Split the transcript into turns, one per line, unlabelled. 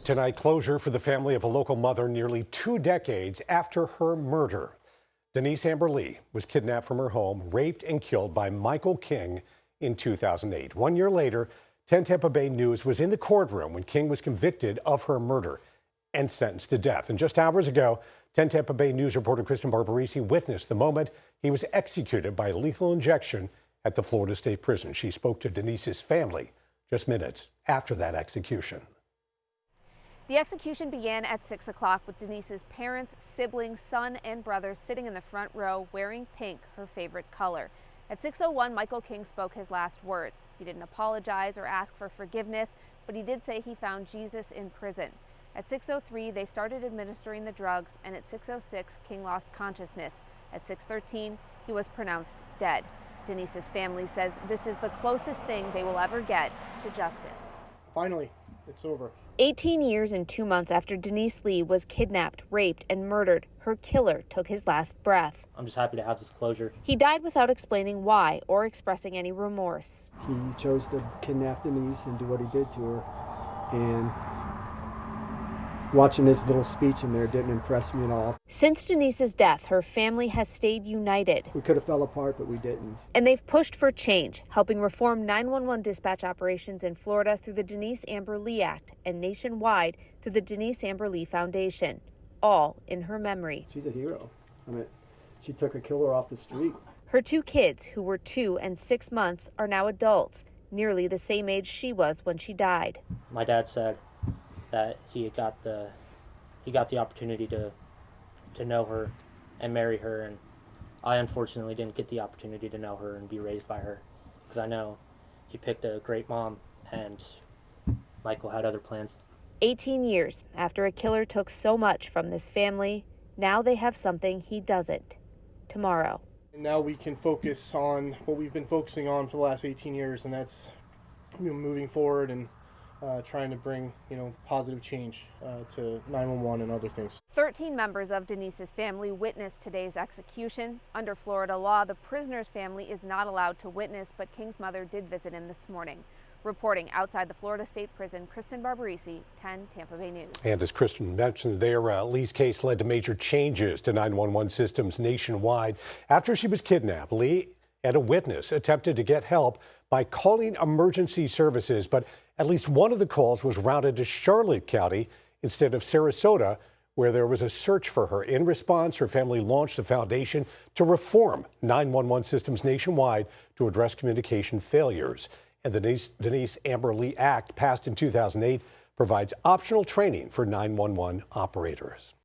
Tonight, closure for the family of a local mother nearly 2 decades after her murder. Denise Amber Lee was kidnapped from her home, raped and killed by Michael King in 2008. 1 year later, 10 Tampa Bay News was in the courtroom when King was convicted of her murder and sentenced to death. And just hours ago, 10 Tampa Bay News reporter Kristen Barbarisi witnessed the moment he was executed by lethal injection at the Florida State Prison. She spoke to Denise's family just minutes after that execution.
The execution began at 6 o'clock with Denise's parents, siblings, son, and brother sitting in the front row wearing pink, her favorite color. At 6:01, Michael King spoke his last words. He didn't apologize or ask for forgiveness, but he did say he found Jesus in prison. At 6:03, they started administering the drugs, and at 6:06, King lost consciousness. At 6:13, he was pronounced dead. Denise's family says this is the closest thing they will ever get to justice.
Finally, it's over.
18 years and 2 months after Denise Lee was kidnapped, raped, and murdered, her killer took his last breath.
I'm just happy to have this closure.
He died without explaining why or expressing any remorse.
He chose to kidnap Denise and do what he did to her. And watching his little speech in there didn't impress me at all.
Since Denise's death, her family has stayed united.
We could have fell apart, but we didn't.
And they've pushed for change, helping reform 911 dispatch operations in Florida through the Denise Amber Lee Act and nationwide through the Denise Amber Lee Foundation, all in her memory.
She's a hero. I mean, she took a killer off the street.
Her 2 kids, who were 2 and 6 months, are now adults, nearly the same age she was when she died.
My dad said that he got the opportunity to know her and marry her, and I unfortunately didn't get the opportunity to know her and be raised by her, because I know he picked a great mom and Michael had other plans.
18 years after a killer took so much from this family, now they have something he doesn't. Tomorrow.
And now we can focus on what we've been focusing on for the last 18 years, and that's moving forward and trying to bring, positive change to 911 and other things.
13 members of Denise's family witnessed today's execution. Under Florida law, the prisoner's family is not allowed to witness, but King's mother did visit him this morning. Reporting outside the Florida State Prison, Kristen Barbarisi, 10 Tampa Bay News.
And as Kristen mentioned there, Lee's case led to major changes to 911 systems nationwide. After she was kidnapped, Lee and a witness attempted to get help by calling emergency services, but at least one of the calls was routed to Charlotte County instead of Sarasota, where there was a search for her. In response, her family launched a foundation to reform 911 systems nationwide to address communication failures. And the Denise Amber Lee Act, passed in 2008, provides optional training for 911 operators.